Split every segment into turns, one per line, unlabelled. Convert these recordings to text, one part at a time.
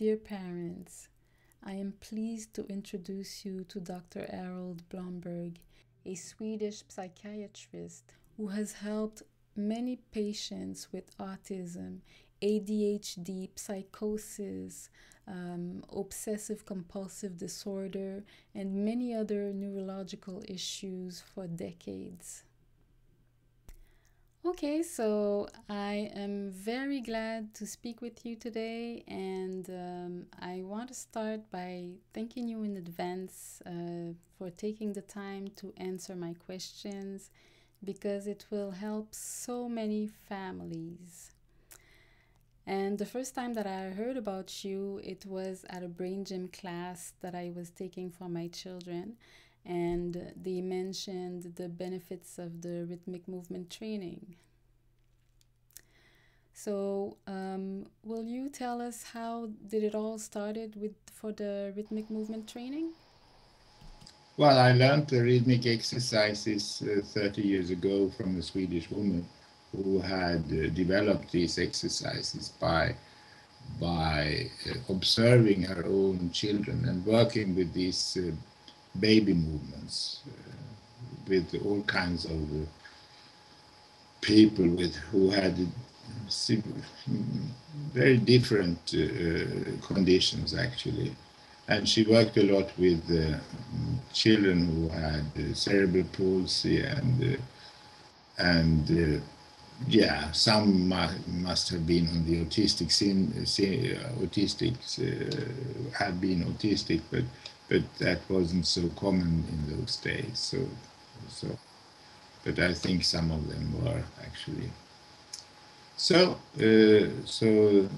Dear parents, I am pleased to introduce you to Dr. Harold Blomberg, a Swedish psychiatrist who has helped many patients with autism, ADHD, psychosis, obsessive compulsive disorder, and many other neurological issues for decades. Okay, so I am very glad to speak with you today, and I want to start by thanking you in advance for taking the time to answer my questions because it will help so many families. And the first time that I heard about you, it was at a brain gym class that I was taking for my children, and they mentioned the benefits of the rhythmic movement training. So, will you tell us how did it all started with for the rhythmic movement training?
Well, I learned the rhythmic exercises 30 years ago from a Swedish woman who had developed these exercises by observing her own children and working with these baby movements with all kinds of people with who had very different conditions actually. And she worked a lot with children who had cerebral palsy and yeah, some must have been on the autistic autistics have been autistic, but that wasn't so common in those days. So, but I think some of them were actually. So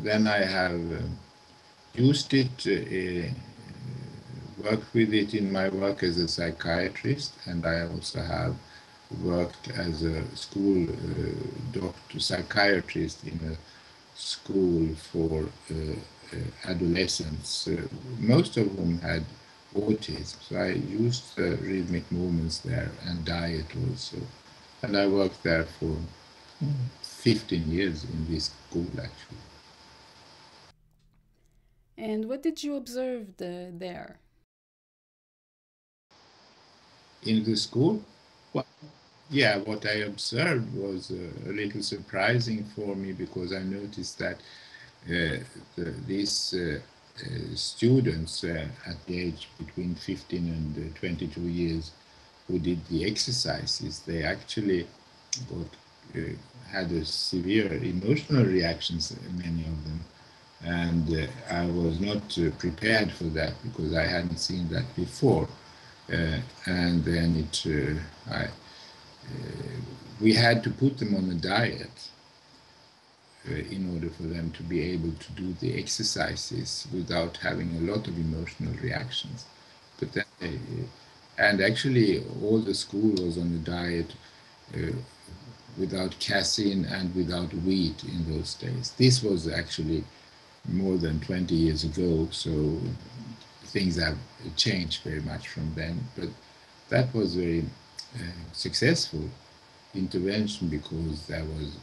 then I have used it, worked with it in my work as a psychiatrist, and I also have worked as a school doctor, psychiatrist in a school for adolescents, most of whom had autism. So I used the rhythmic movements there and diet also. And I worked there for 15 years in this school actually.
And what did you observe there?
In the school, well, yeah, what I observed was a little surprising for me because I noticed that these students at the age between 15 and 22 years who did the exercises, they actually got, had a severe emotional reactions, many of them. And I was not prepared for that because I hadn't seen that before. And then we had to put them on a diet in order for them to be able to do the exercises without having a lot of emotional reactions. But then and actually all the school was on a diet without casein and without wheat in those days. This was actually more than 20 years ago, so things have changed very much from then. But that was very successful intervention because there was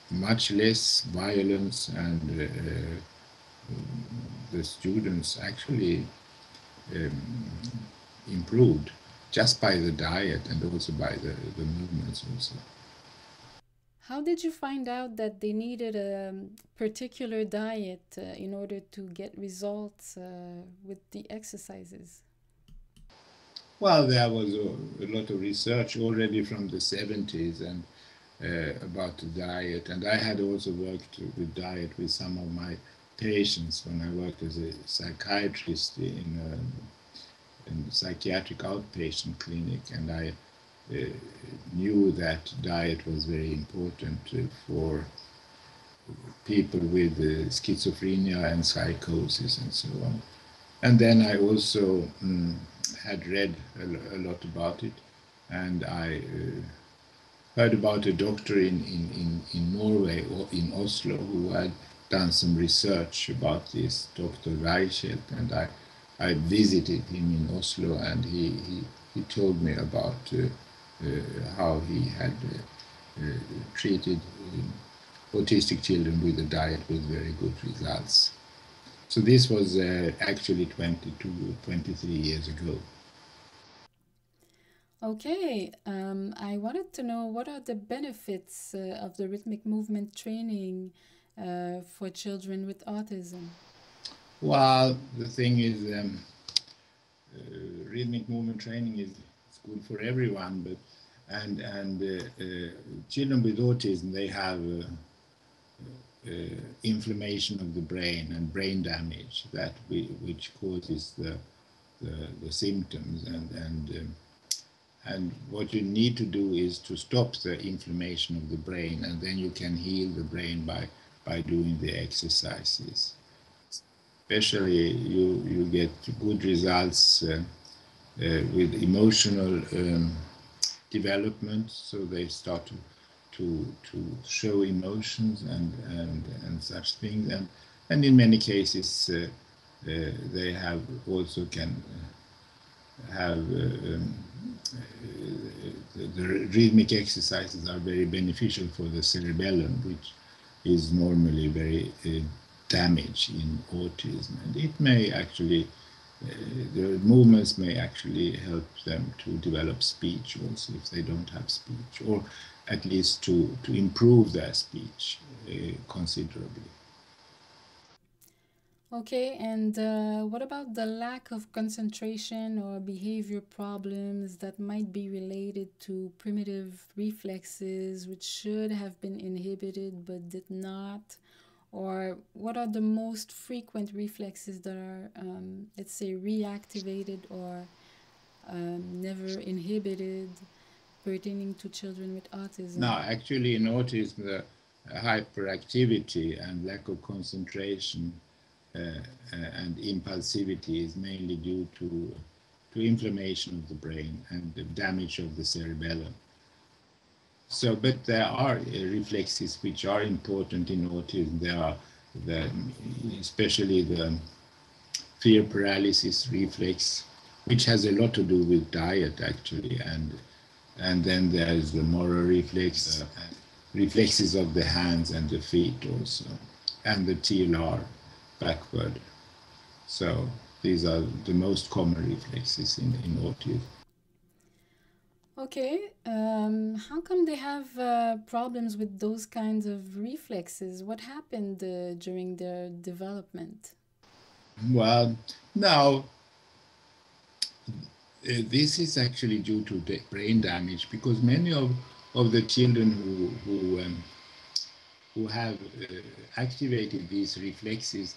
much less violence and the students actually improved just by the diet and also by the movements also.
How did you find out that they needed a particular diet in order to get results with the exercises?
Well, there was a lot of research already from the 70s and about the diet. And I had also worked with diet with some of my patients when I worked as a psychiatrist in a psychiatric outpatient clinic. And I knew that diet was very important for people with schizophrenia and psychosis and so on. And then I also had read a lot about it, and I heard about a doctor in Norway or in Oslo who had done some research about this, Dr. Reichelt, and I visited him in Oslo, and he told me about how he had treated autistic children with a diet with very good results. So this was actually 23 years ago.
Okay, I wanted to know what are the benefits of the rhythmic movement training for children with autism?
Well, the thing is, rhythmic movement training is good for everyone, but children with autism, they have inflammation of the brain and brain damage which causes the symptoms, and what you need to do is to stop the inflammation of the brain, and then you can heal the brain by doing the exercises. Especially you get good results with emotional development, so they start to show emotions and such things, and in many cases they have also can have the rhythmic exercises are very beneficial for the cerebellum, which is normally very damaged in autism, and it may actually the movements may actually help them to develop speech also if they don't have speech, or at least to improve their speech considerably.
Okay, and what about the lack of concentration or behavior problems that might be related to primitive reflexes which should have been inhibited but did not? Or what are the most frequent reflexes that are, let's say, reactivated or never inhibited pertaining to children with autism?
Now, actually, in autism, the hyperactivity and lack of concentration and impulsivity is mainly due to inflammation of the brain and the damage of the cerebellum. So, but there are reflexes which are important in autism. There are especially the fear paralysis reflex, which has a lot to do with diet actually, and then there is the motor reflex, reflexes of the hands and the feet also, and the TLR backward. So these are the most common reflexes in autism.
Okay, how come they have problems with those kinds of reflexes? What happened during their development?
Well, now this is actually due to the brain damage, because many of the children who have activated these reflexes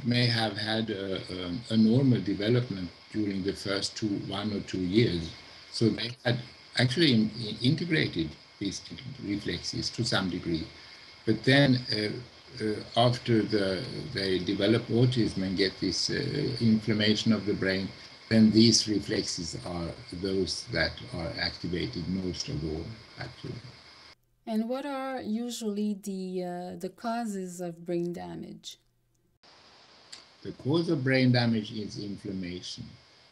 may have had a normal development during the first 1 or 2 years. So they had actually integrated these reflexes to some degree. But then after they develop autism and get this inflammation of the brain, then these reflexes are those that are activated most of all, actually.
And what are usually the causes of brain damage?
The cause of brain damage is inflammation,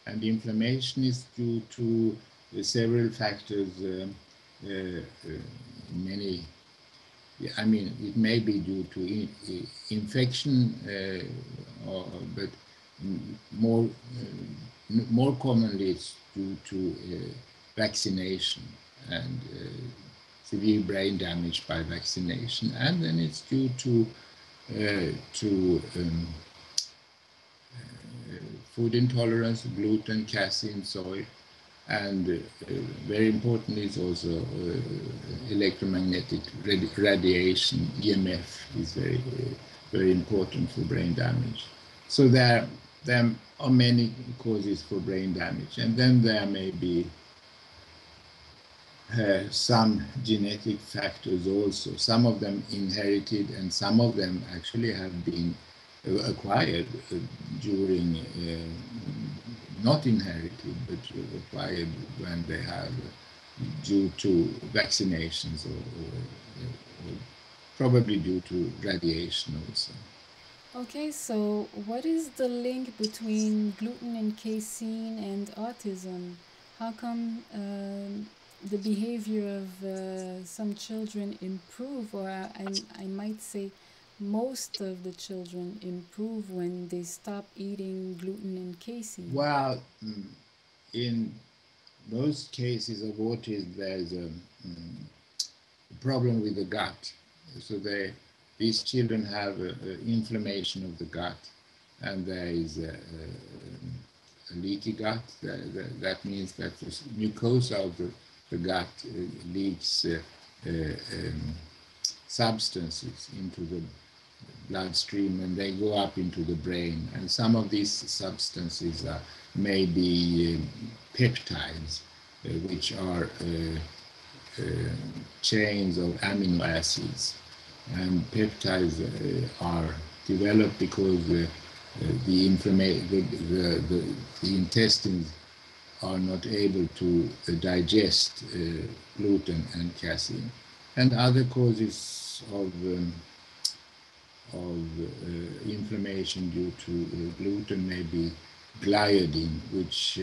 and inflammation is due to several factors. Many, I mean, it may be due to infection, but more more commonly it's due to vaccination and severe brain damage by vaccination, and then it's due to food intolerance, gluten, casein, soy, and very important is also electromagnetic radiation. EMF is very important for brain damage. So there are many causes for brain damage, and then there may be some genetic factors also. Some of them inherited, and some of them actually have been acquired during, not inherited, but acquired when they have due to vaccinations or probably due to radiation also.
Okay, so what is the link between gluten and casein and autism? How come the behavior of some children improve, or I might say most of the children improve when they stop eating gluten and casein?
Well, in most cases of autism, there's a problem with the gut. So these children have inflammation of the gut, and there is a leaky gut. That means that the mucosa of the gut leaks substances into the bloodstream, and they go up into the brain. And some of these substances are maybe peptides, which are chains of amino acids. And peptides are developed because the intestines are not able to digest gluten and casein. And other causes of inflammation due to gluten may be gliadin, which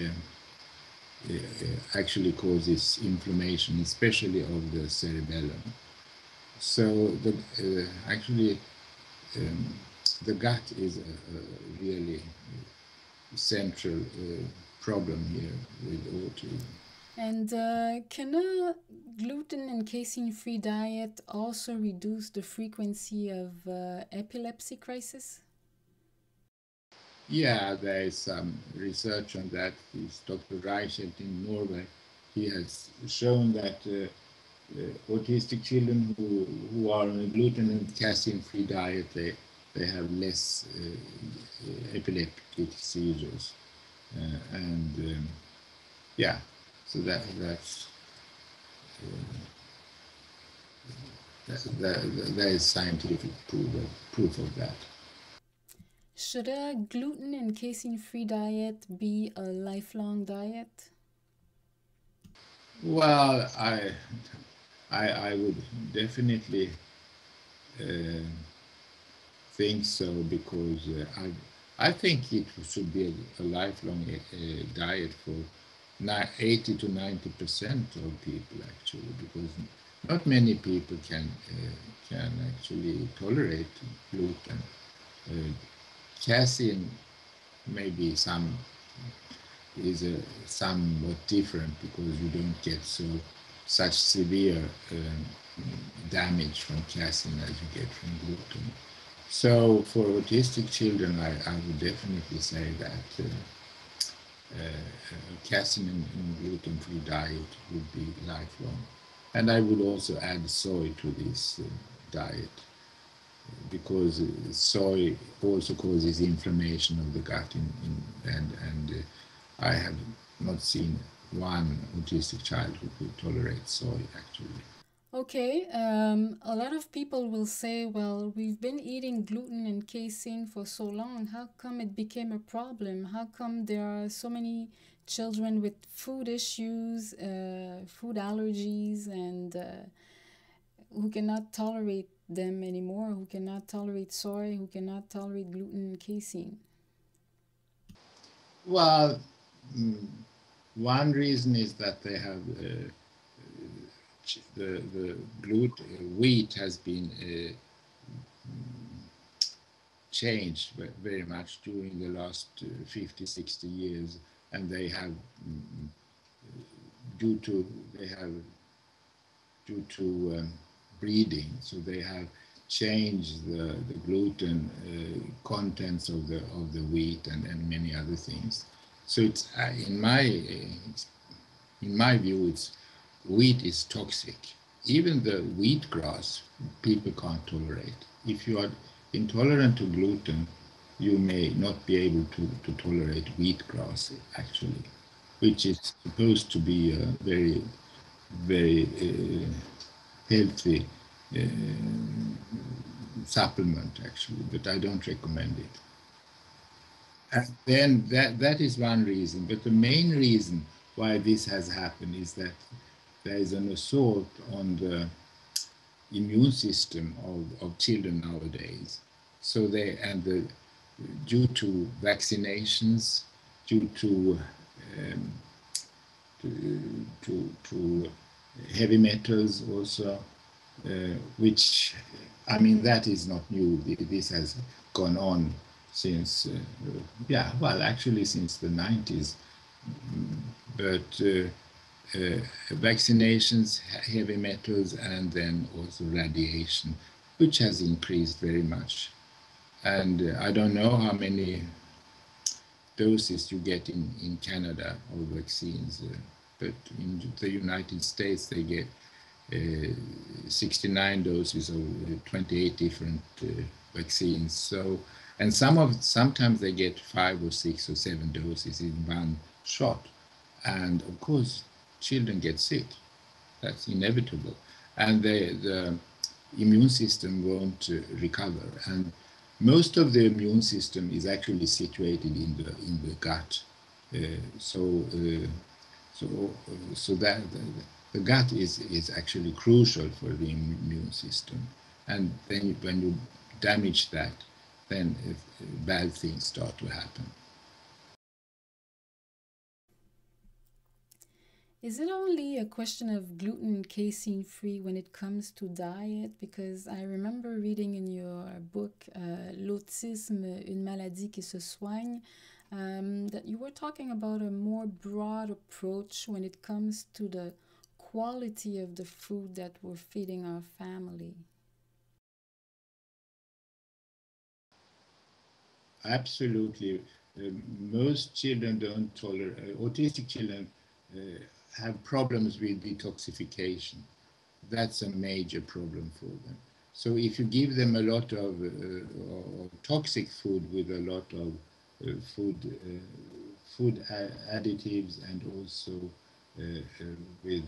actually causes inflammation, especially of the cerebellum. So actually the gut is a really central problem here with autism.
And can a gluten and casein-free diet also reduce the frequency of epilepsy crisis?
Yeah, there is some research on that. It's Dr. Reichelt in Norway. He has shown that autistic children who are on a gluten and casein-free diet, they have less epileptic seizures. Yeah, so that's there is scientific proof of that.
Should a gluten and casein-free diet be a lifelong diet?
Well, I would definitely think so, because I think it should be a lifelong diet for 80 to 90% of people, actually, because not many people can actually tolerate gluten. Casein maybe is somewhat different, because you don't get such severe damage from casein as you get from gluten. So for autistic children, I would definitely say that casein and gluten-free diet would be lifelong. And I would also add soy to this diet, because soy also causes inflammation of the gut, and I have not seen one autistic child who could tolerate soy, actually.
Okay, a lot of people will say, well, we've been eating gluten and casein for so long. How come it became a problem? How come there are so many children with food issues, food allergies, and who cannot tolerate them anymore, who cannot tolerate soy, who cannot tolerate gluten and casein?
Well, one reason is that they have the wheat has been changed very much during the last 50, 60 years, and they have due to breeding, so they have changed the gluten contents of the wheat and many other things. So it's in my view, wheat is toxic. Even the wheatgrass people can't tolerate. If you are intolerant to gluten, you may not be able to tolerate wheatgrass, actually, which is supposed to be a very, very healthy supplement, actually, but I don't recommend it. And then that is one reason, but the main reason why this has happened is that there is an assault on the immune system of children nowadays. So due to vaccinations, due to heavy metals also, which I mean, that is not new. This has gone on since, actually since the 90s. But vaccinations, heavy metals, and then also radiation, which has increased very much. And I don't know how many doses you get in Canada of vaccines, but in the United States they get 69 doses of 28 different vaccines. So, and sometimes they get 5 or 6 or 7 doses in one shot. And of course, children get sick. That's inevitable. And the immune system won't recover. And most of the immune system is actually situated in the gut. So that the gut is actually crucial for the immune system. And then when you damage that, then bad things start to happen.
Is it only a question of gluten and casein free when it comes to diet? Because I remember reading in your book, L'Autisme, une maladie qui se soigne, that you were talking about a more broad approach when it comes to the quality of the food that we're feeding our family.
Absolutely. Most children don't tolerate, autistic children have problems with detoxification. That's a major problem for them. So if you give them a lot of toxic food with a lot of food additives and also with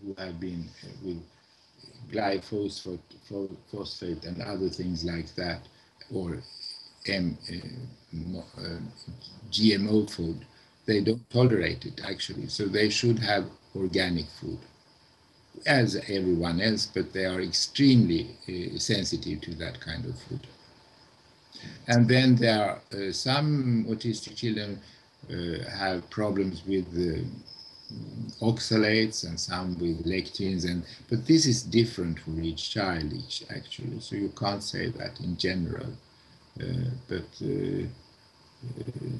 who have been with glyphosate and other things like that, or GMO food, they don't tolerate it actually. So they should have organic food as everyone else, but they are extremely sensitive to that kind of food. And then there are some autistic children have problems with oxalates and some with lectins, but this is different for each child actually, so you can't say that in general. But you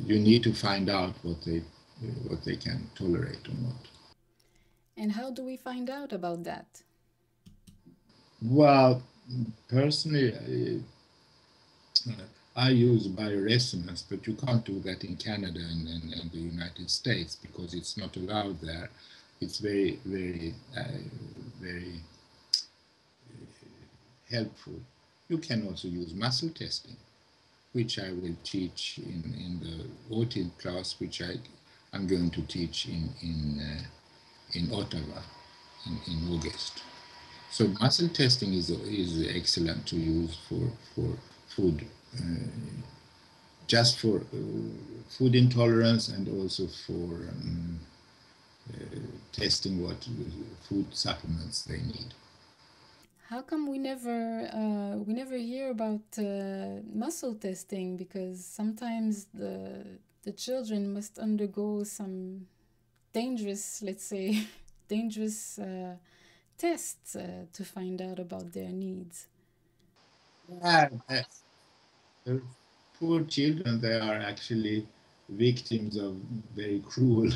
need to find out what they can tolerate or not.
And how do we find out about that?
Well, personally, I use bioresonance, but you can't do that in Canada and the United States because it's not allowed there. It's very, very, very helpful. You can also use muscle testing, which I will teach in the autism class, which I'm going to teach in Ottawa in August. So muscle testing is excellent to use for food, just for food intolerance and also for testing what food supplements they need.
How come we never hear about muscle testing? Because sometimes the children must undergo some dangerous, let's say, dangerous tests to find out about their needs.
Yeah, poor children, they are actually victims of very cruel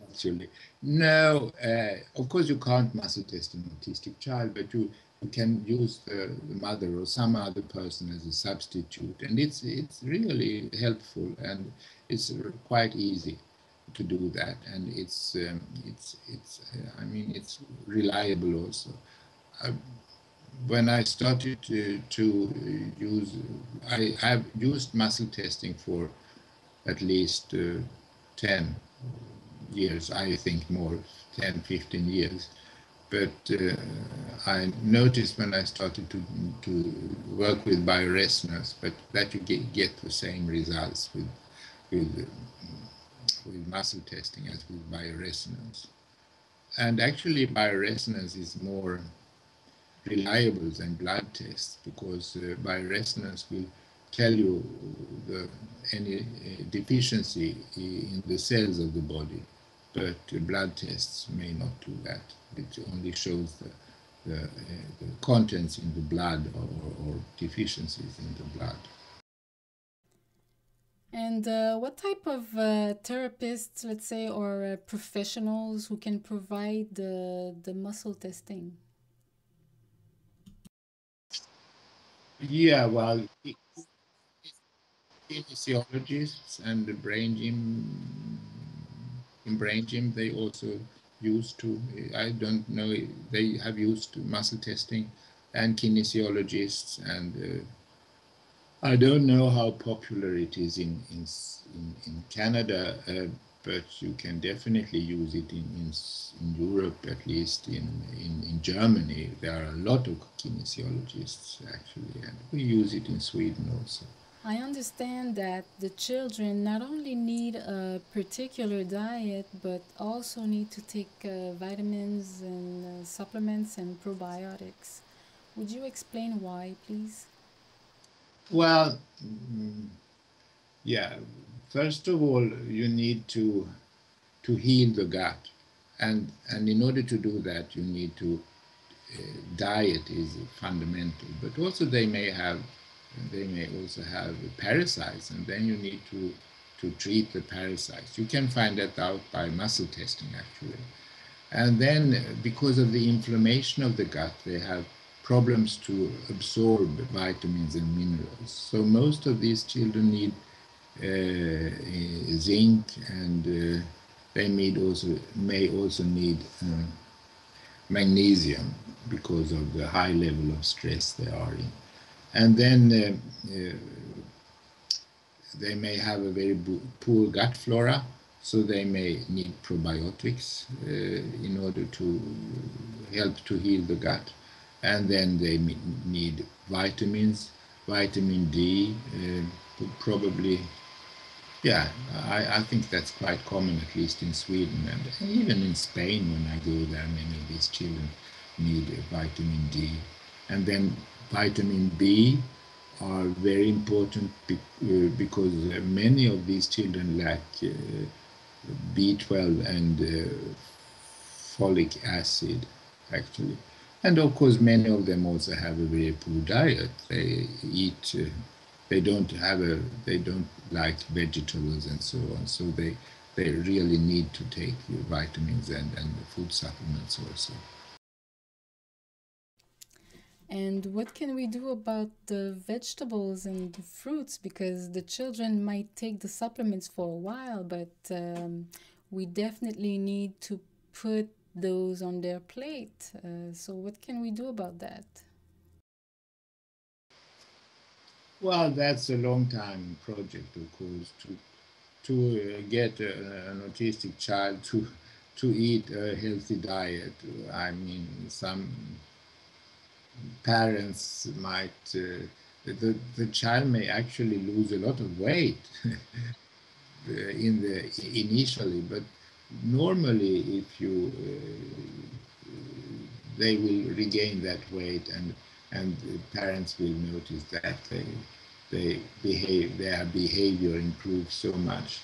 actually. No, of course you can't muscle test an autistic child, but you can use the mother or some other person as a substitute, and it's really helpful, and it's quite easy to do that, and it's I mean it's reliable also. When I started to use, I have used muscle testing for at least 10 years, I think more, 10, 15 years. But I noticed when I started to work with bioresonance, but that you get the same results with muscle testing as with bioresonance. And actually bioresonance is more reliable than blood tests because bioresonance will tell you any deficiency in the cells of the body. but blood tests may not do that. It only shows the contents in the blood or deficiencies in the blood.
And what type of therapists, let's say, or professionals who can provide the muscle testing?
Yeah, well, kinesiologists and the brain gym, in brain gym, they also used to, I don't know, they have used muscle testing and kinesiologists, and I don't know how popular it is in Canada, but you can definitely use it in Europe, at least in Germany. There are a lot of kinesiologists actually, and we use it in Sweden also.
I understand that the children not only need a particular diet, but also need to take vitamins and supplements and probiotics. Would you explain why, please?
Well, yeah. First of all, you need to heal the gut, and in order to do that, you need to diet is fundamental. But also they may also have parasites, and then you need to treat the parasites. You can find that out by muscle testing actually. And then because of the inflammation of the gut, they have problems to absorb vitamins and minerals. So most of these children need zinc, and they may also need magnesium because of the high level of stress they are in. And then they may have a very poor gut flora, so they may need probiotics in order to help to heal the gut. And then they need vitamins, vitamin D, probably. Yeah, I think that's quite common, at least in Sweden, and even in Spain. When I go there, many of these children need vitamin D. And then vitamin B are very important because many of these children lack B12 and folic acid, actually. And of course, many of them also have a very poor diet. They eat, they don't like vegetables and so on. So they really need to take vitamins and food supplements also.
And what can we do about the vegetables and the fruits? Because the children might take the supplements for a while, but we definitely need to put those on their plate. So, what can we do about that?
Well, that's a long time project, of course, to get an autistic child to eat a healthy diet. I mean, some parents might the child may actually lose a lot of weight in the initially, but normally if you they will regain that weight, and parents will notice that their behavior improves so much.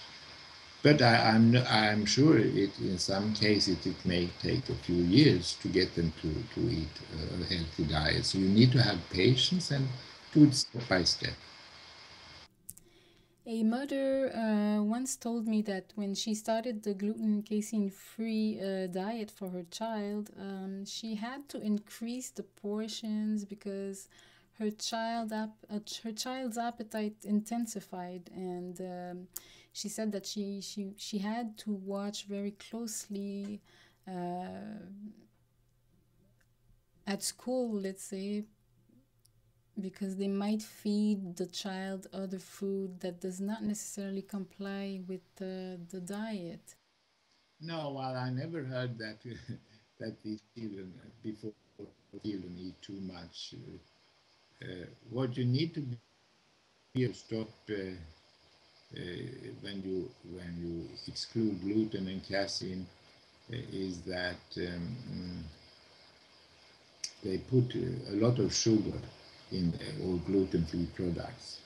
But I'm sure in some cases it may take a few years to get them to eat a healthy diet. So you need to have patience and do it step by step.
A mother once told me that when she started the gluten casein free diet for her child, she had to increase the portions because her child's appetite intensified, and she said that she had to watch very closely at school, let's say, because they might feed the child other food that does not necessarily comply with the diet.
No, well, I never heard that that these children before children eat too much. What you need to be to stop when you exclude gluten and casein is that they put a lot of sugar in all gluten-free products.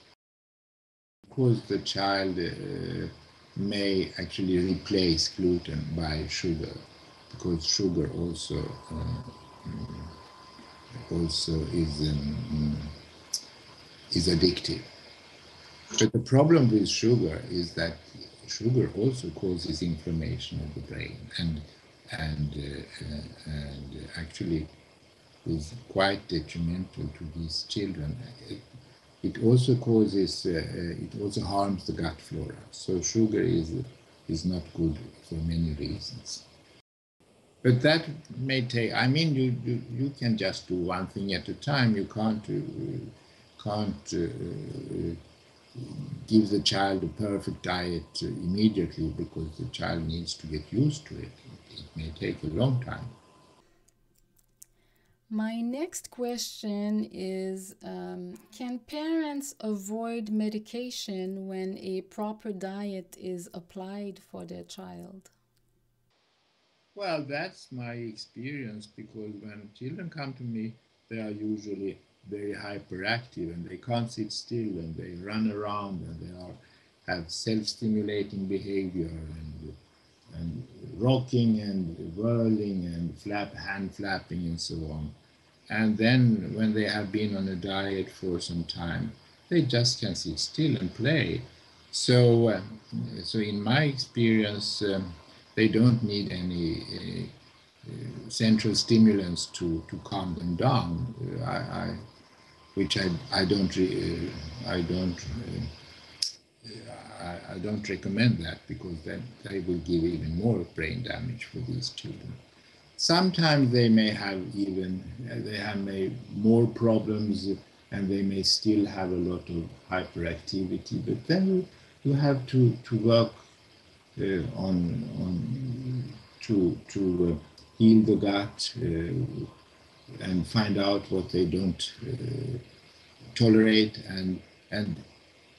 Of course, the child may actually replace gluten by sugar, because sugar also is addictive. But the problem with sugar is that sugar also causes inflammation of the brain, and actually is quite detrimental to these children. It also causes, it also harms the gut flora. So sugar is not good for many reasons. But that may take, I mean, you can just do one thing at a time. You can't give the child a perfect diet immediately, because the child needs to get used to it. It may take a long time.
My next question is, can parents avoid medication when a proper diet is applied for their child?
Well, that's my experience, because when children come to me, they are usually very hyperactive and they can't sit still and they run around and have self-stimulating behavior and rocking and whirling and hand flapping and so on. And then when they have been on a diet for some time, they just can sit still and play. So, so in my experience, they don't need any central stimulants to calm them down. Which I don't I don't recommend that, because then they will give even more brain damage for these children. Sometimes they may have more problems, and they may still have a lot of hyperactivity, but then you have to work to heal the gut and find out what they don't tolerate, and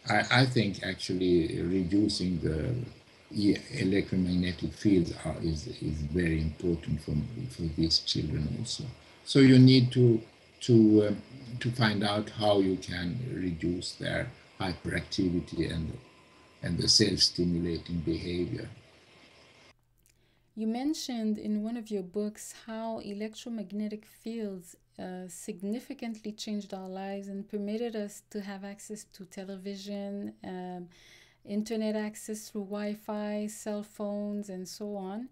I think actually reducing the electromagnetic fields is very important for these children also. So you need to find out how you can reduce their hyperactivity and the self-stimulating behavior.
You mentioned in one of your books how electromagnetic fields significantly changed our lives and permitted us to have access to television, internet access through Wi-Fi, cell phones, and so on.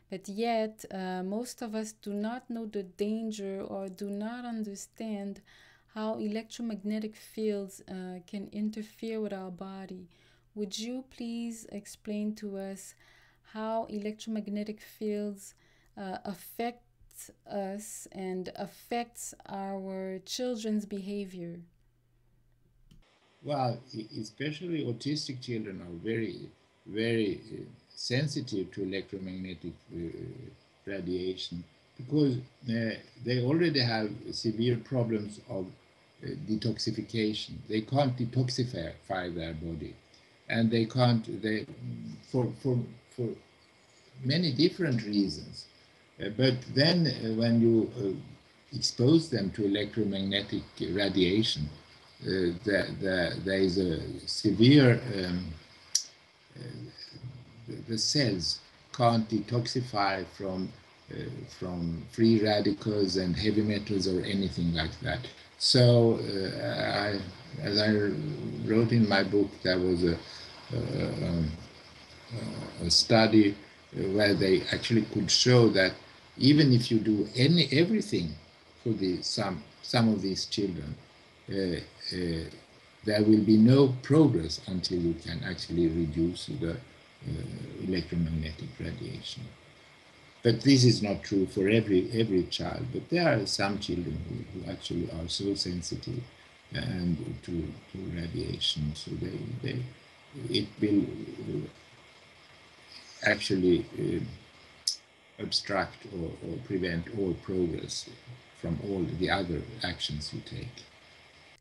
But yet, most of us do not know the danger or do not understand how electromagnetic fields can interfere with our body. Would you please explain to us how electromagnetic fields affect us and affects our children's behavior?
Well, especially autistic children are very sensitive to electromagnetic radiation, because they already have severe problems of detoxification. They can't detoxify their body, and they can't, for many different reasons. But then when you expose them to electromagnetic radiation, there is a severe, the cells can't detoxify from free radicals and heavy metals or anything like that. So as I wrote in my book, there was a study where they actually could show that even if you do everything for some of these children, there will be no progress until you can actually reduce the electromagnetic radiation. But this is not true for every child, but there are some children who actually are so sensitive and to radiation, so it will actually obstruct or prevent all progress from all the other actions you take.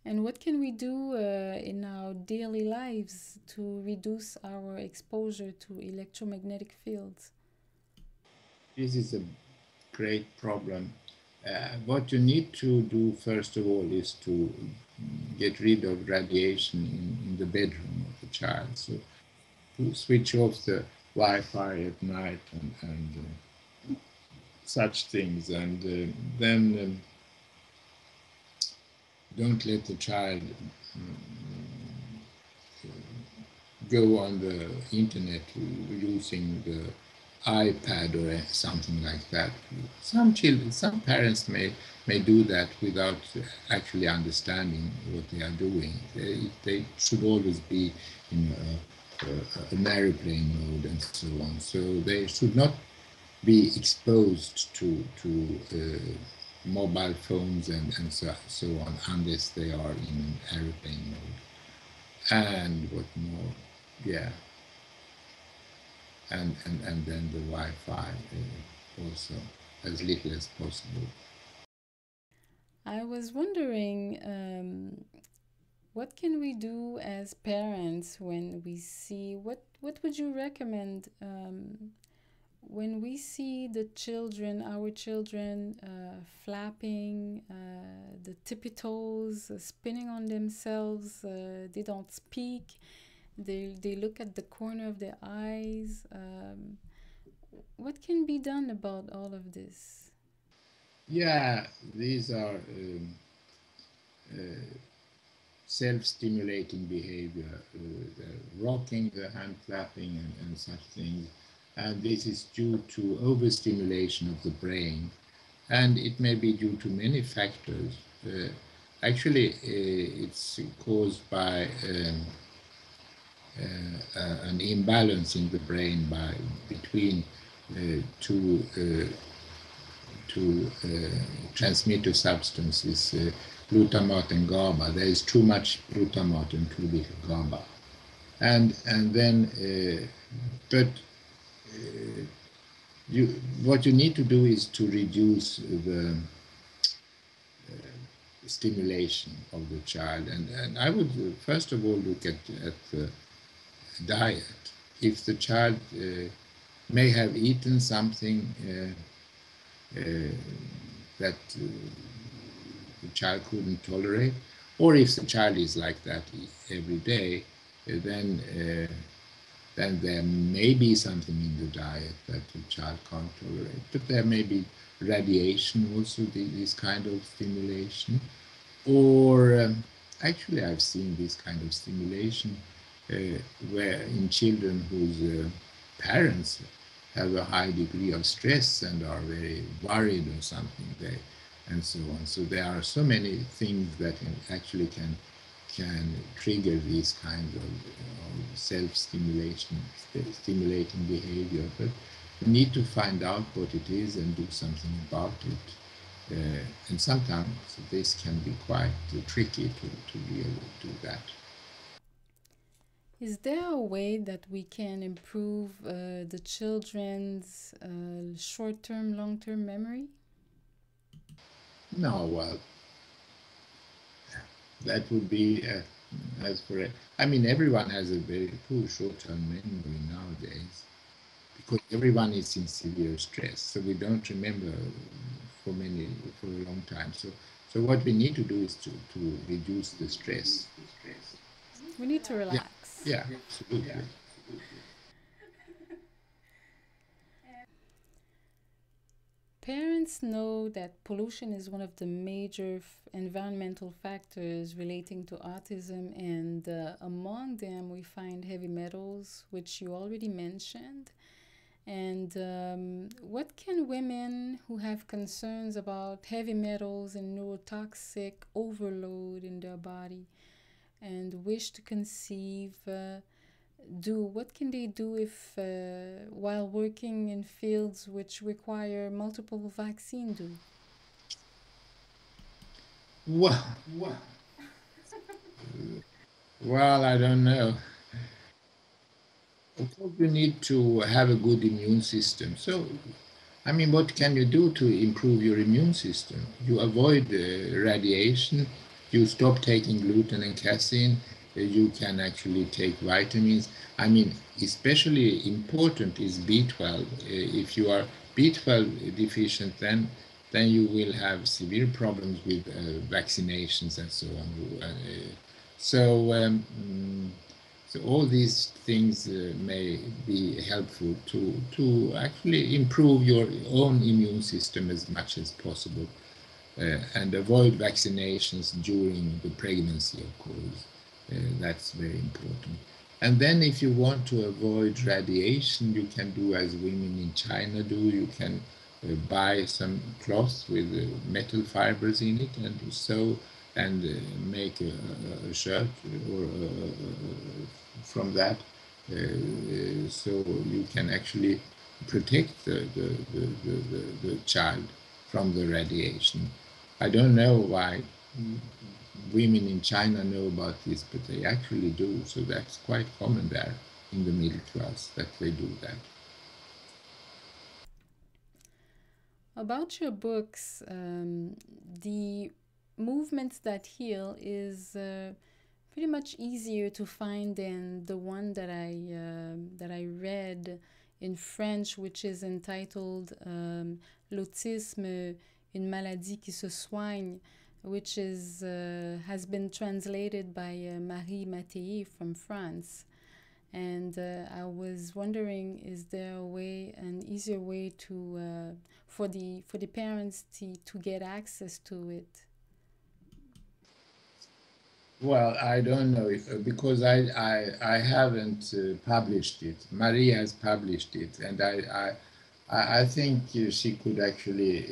And what can we do in our daily lives to reduce our exposure to electromagnetic fields?
This is a great problem. What you need to do, first of all, is to get rid of radiation in the bedroom of the child. So to switch off the Wi-Fi at night and such things, and then don't let the child go on the internet using the iPad or something like that. Some children, some parents may do that without actually understanding what they are doing. They should always be in an airplane mode and so on. So they should not be exposed to mobile phones and so on unless they are in an airplane mode. And what more? Yeah. And then the Wi-Fi also as little as possible.
I was wondering, what can we do as parents when we see what would you recommend when we see the children, our children, flapping, the tippy toes, spinning on themselves, they don't speak, they look at the corner of their eyes. What can be done about all of this?
Yeah, these are self-stimulating behavior, rocking, the hand flapping, and such things. And this is due to overstimulation of the brain. And it may be due to many factors. Actually, it's caused by an imbalance in the brain between two transmitter substances, glutamate and GABA. There is too much glutamate and too little GABA, and then but what you need to do is to reduce the stimulation of the child, and I would first of all look at the diet. If the child may have eaten something that the child couldn't tolerate, or if the child is like that every day, then there may be something in the diet that the child can't tolerate. But there may be radiation also, this kind of stimulation. Or actually I've seen this kind of stimulation where in children whose parents have a high degree of stress and are very worried or something, and so on. So there are so many things that actually can trigger these kinds of self-stimulation, stimulating behavior. But you need to find out what it is and do something about it. And sometimes this can be quite tricky to be able to do that.
Is there a way that we can improve the children's short-term, long-term memory?
No, well, that would be as for it. I mean, everyone has a very poor short-term memory nowadays because everyone is in severe stress, so we don't remember for a long time. So what we need to do is to reduce the stress.
We need to
Yeah,
relax.
yeah, absolutely.
Parents know that pollution is one of the major environmental factors relating to autism, and among them we find heavy metals, which you already mentioned. And what can women who have concerns about heavy metals and neurotoxic overload in their body and wish to conceive do? What can they do if, while working in fields which require multiple vaccines, do?
Well, I don't know. Of course, you need to have a good immune system. So, I mean, what can you do to improve your immune system? You avoid radiation, you stop taking gluten and casein, you can actually take vitamins. I mean, especially important is B12. If you are B12 deficient, then you will have severe problems with vaccinations and so on. So So all these things may be helpful to actually improve your own immune system as much as possible, and avoid vaccinations during the pregnancy, of course. That's very important. And then if you want to avoid radiation, you can do as women in China do. You can buy some cloth with metal fibers in it and sew and make a shirt or from that. So you can actually protect the child from the radiation. I don't know why women in China know about this, but they actually do. So that's quite common there in the middle class that they do that.
About your books, the Movements That Heal is pretty much easier to find than the one that I read in French, which is entitled L'Autisme, une maladie qui se soigne, which is has been translated by Marie Mattei from France. And I was wondering, is there a way, an easier way to for the parents to get access to it?
Well, I don't know if, because I haven't published it. Marie has published it, and I think she could actually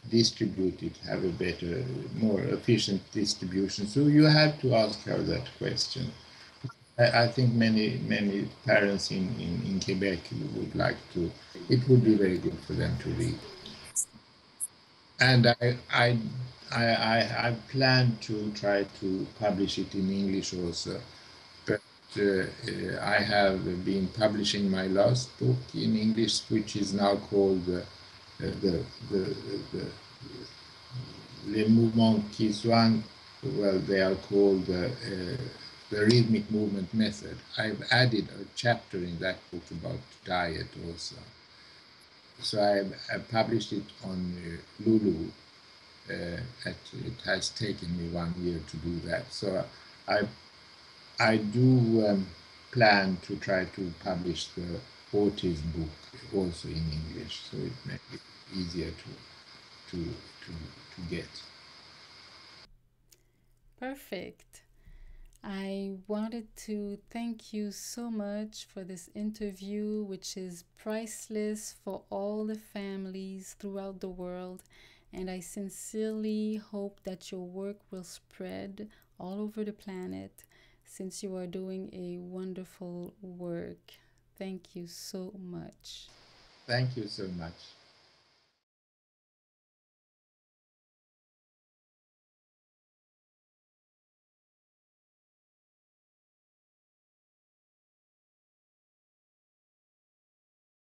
distribute it, have a better, more efficient distribution. So you have to ask her that question. I think many parents in Quebec would like to. It would be very good for them to read. And I plan to try to publish it in English also, but I have been publishing my last book in English, which is now called the Les Mouvements qui soignent. Well, they are called the Rhythmic Movement Method. I've added a chapter in that book about diet also. So I published it on Lulu. It has taken me 1 year to do that. So I do plan to try to publish the Autism book also in English, so it may be easier to get.
Perfect. I wanted to thank you so much for this interview, which is priceless for all the families throughout the world. And I sincerely hope that your work will spread all over the planet, since you are doing a wonderful work. Thank you so much.
Thank you so much.